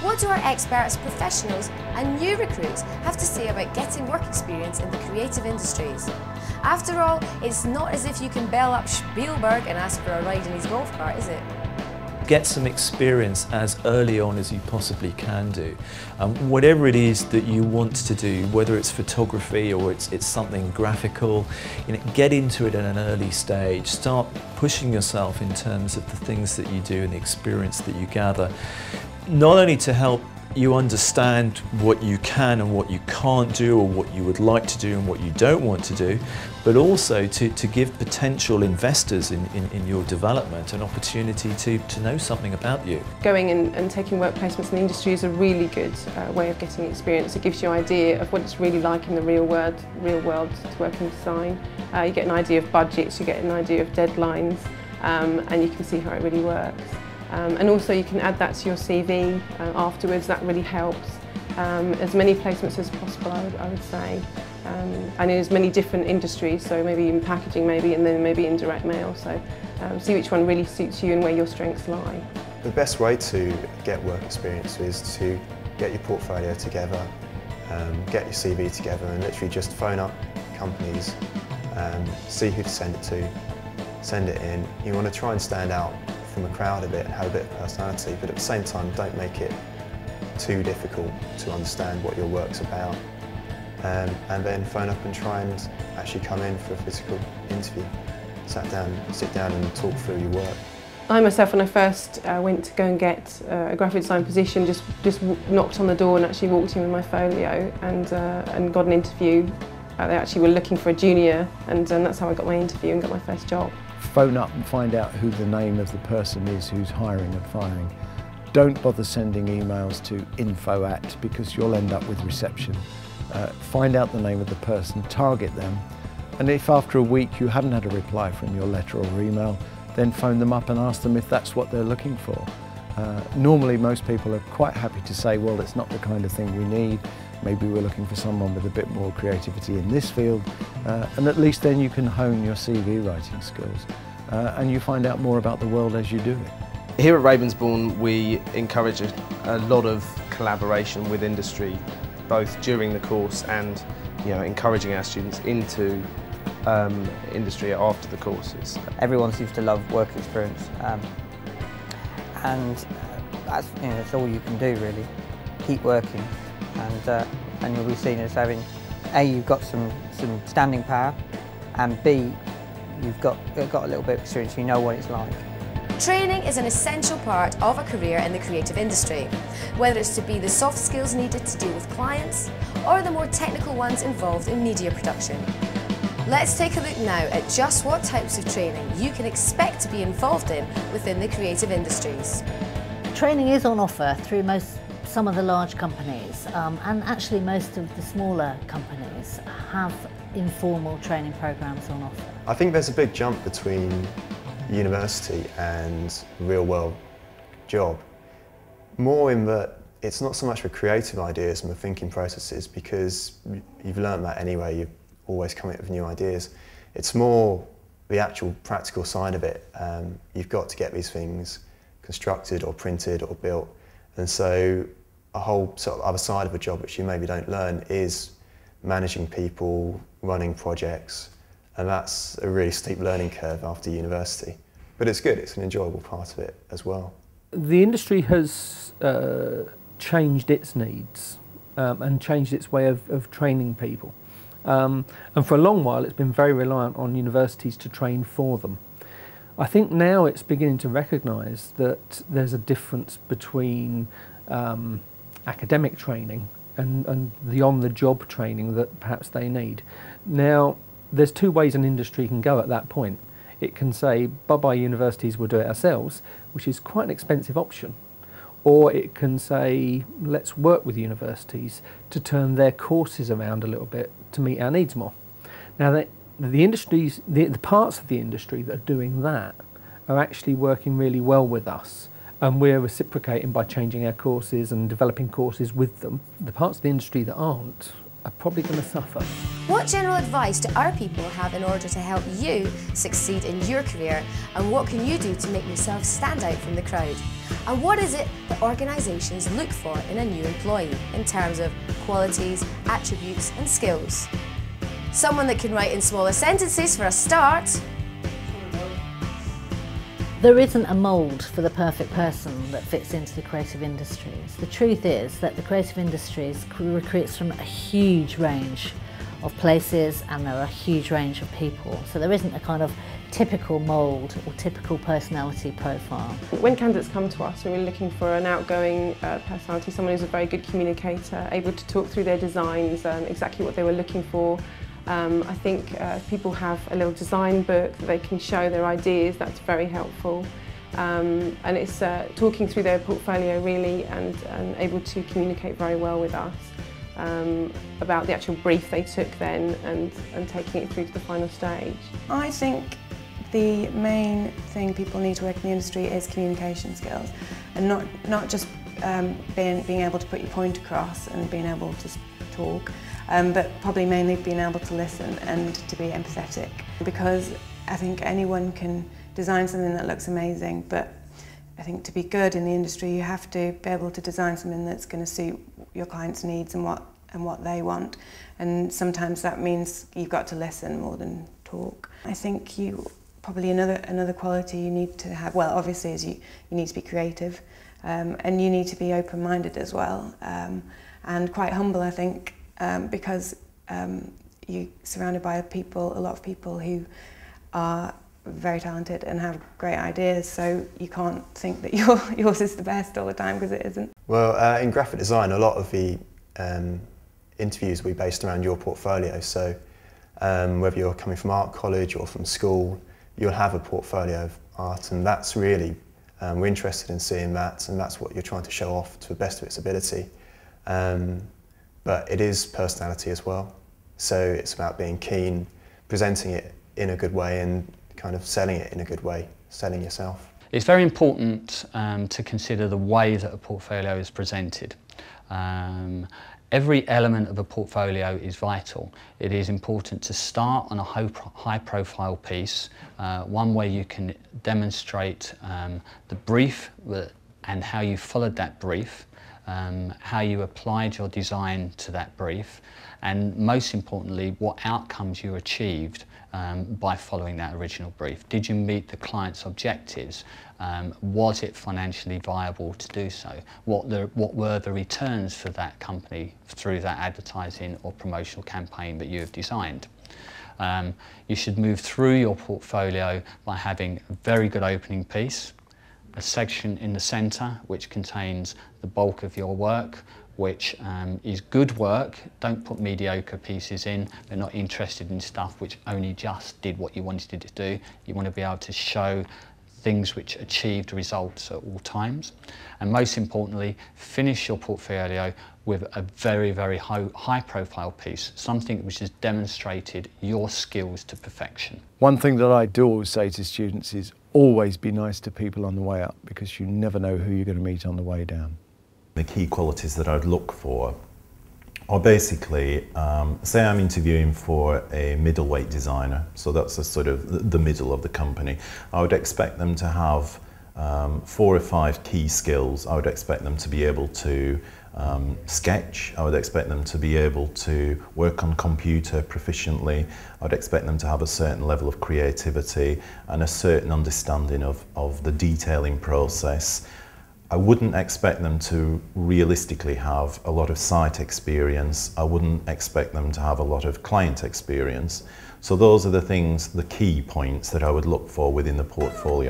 What do our experts, professionals and new recruits have to say about getting work experience in the creative industries? After all, it's not as if you can bell up Spielberg and ask for a ride in his golf cart, is it? Get some experience as early on as you possibly can do. Whatever it is that you want to do, whether it's photography or it's something graphical, get into it at an early stage. Start pushing yourself in terms of the things that you do and the experience that you gather. Not only to help you understand what you can and what you can't do, or what you would like to do and what you don't want to do, but also to give potential investors in your development an opportunity to know something about you. Going and taking work placements in the industry is a really good way of getting experience. It gives you an idea of what it's really like in the real world to work in design. You get an idea of budgets, you get an idea of deadlines, and you can see how it really works. And also you can add that to your CV afterwards. That really helps. As many placements as possible, I would say. And in as many different industries, so maybe in packaging, and then maybe in direct mail. So see which one really suits you and where your strengths lie. The best way to get work experience is to get your portfolio together, get your CV together, and literally just phone up companies, see who to send it to, send it in. You want to try and stand out from a crowd a bit and have a bit of personality, but at the same time don't make it too difficult to understand what your work's about. And then phone up and try and actually come in for a physical interview. Sit down and talk through your work. I myself, when I first went to go and get a graphic design position, just knocked on the door and actually walked in with my folio and got an interview. They actually were looking for a junior, and that's how I got my interview and got my first job. Phone up and find out who the name of the person is who's hiring and firing. Don't bother sending emails to info@ because you'll end up with reception. Find out the name of the person, target them, and if after a week you haven't had a reply from your letter or email, then phone them up and ask them if that's what they're looking for. Normally most people are quite happy to say, well, it's not the kind of thing we need, maybe we're looking for someone with a bit more creativity in this field, and at least then you can hone your CV writing skills and you find out more about the world as you do it. Here at Ravensbourne we encourage a lot of collaboration with industry, both during the course and encouraging our students into industry after the courses. Everyone seems to love work experience, and that's all you can do really. Keep working, and you'll be seen as having A, you've got some standing power, and B, you've got a little bit of experience, you know what it's like. Training is an essential part of a career in the creative industry, whether it's to be the soft skills needed to deal with clients or the more technical ones involved in media production. Let's take a look now at just what types of training you can expect to be involved in within the creative industries. Training is on offer through some of the large companies, and actually most of the smaller companies have informal training programs on offer. I think there's a big jump between university and real-world job. More in that it's not so much for creative ideas and the thinking processes, because you've learned that anyway, you're always coming up with new ideas. It's more the actual practical side of it. You've got to get these things constructed or printed or built, and so a whole sort of other side of a job which you maybe don't learn is managing people, running projects, and that's a really steep learning curve after university. But it's good, it's an enjoyable part of it as well. The industry has changed its needs and changed its way of training people. And for a long while it's been very reliant on universities to train for them. I think now it's beginning to recognise that there's a difference between academic training and the on-the-job training that perhaps they need. Now, there's two ways an industry can go at that point. It can say, bye-bye universities, we'll do it ourselves, which is quite an expensive option. Or it can say, let's work with universities to turn their courses around a little bit to meet our needs more. Now, the parts of the industry that are doing that are actually working really well with us, and we're reciprocating by changing our courses and developing courses with them. The parts of the industry that aren't are probably going to suffer. What general advice do our people have in order to help you succeed in your career, and what can you do to make yourself stand out from the crowd? And what is it that organisations look for in a new employee in terms of qualities, attributes and skills? Someone that can write in smaller sentences for a start. There isn't a mould for the perfect person that fits into the creative industries. The truth is that the creative industries recruits from a huge range of places and there are a huge range of people. So there isn't a kind of typical mould or typical personality profile. When candidates come to us, we're really looking for an outgoing personality, someone who's a very good communicator, able to talk through their designs, exactly what they were looking for. I think if people have a little design book that they can show their ideas, that's very helpful. And it's talking through their portfolio really and able to communicate very well with us about the actual brief they took then and taking it through to the final stage. I think the main thing people need to work in the industry is communication skills and not just being able to put your point across and being able to talk. But probably mainly being able to listen and to be empathetic, because I think anyone can design something that looks amazing, but I think to be good in the industry you have to be able to design something that's going to suit your client's needs and what they want, and sometimes that means you've got to listen more than talk. I think probably another quality you need to have, well obviously, is you need to be creative and you need to be open-minded as well, and quite humble I think. Because you're surrounded by a lot of people who are very talented and have great ideas, so you can't think that yours is the best all the time, because it isn't. Well, in graphic design, a lot of the interviews will be based around your portfolio, so whether you're coming from art college or from school, you'll have a portfolio of art, and that's really, we're interested in seeing that, and that's what you're trying to show off to the best of its ability. But it is personality as well, so it's about being keen, presenting it in a good way and kind of selling it in a good way, selling yourself. It's very important to consider the way that a portfolio is presented. Every element of a portfolio is vital. It is important to start on a high-profile piece, one where you can demonstrate the brief and how you followed that brief, how you applied your design to that brief, and most importantly, what outcomes you achieved by following that original brief. Did you meet the client's objectives? Was it financially viable to do so? What were the returns for that company through that advertising or promotional campaign that you have designed? You should move through your portfolio by having a very good opening piece, a section in the centre which contains the bulk of your work, which is good work. Don't put mediocre pieces in. They're not interested in stuff which only just did what you wanted it to do. You want to be able to show things which achieved results at all times. And most importantly, finish your portfolio with a very, very high profile piece, something which has demonstrated your skills to perfection. One thing that I do always say to students is always be nice to people on the way up, because you never know who you're going to meet on the way down. The key qualities that I'd look for are basically, say I'm interviewing for a middleweight designer, so that's a sort of the middle of the company. I would expect them to have 4 or 5 key skills. I would expect them to be able to sketch. I would expect them to be able to work on computer proficiently. I would expect them to have a certain level of creativity and a certain understanding of the detailing process. I wouldn't expect them to realistically have a lot of site experience. I wouldn't expect them to have a lot of client experience. So those are the things, the key points that I would look for within the portfolio.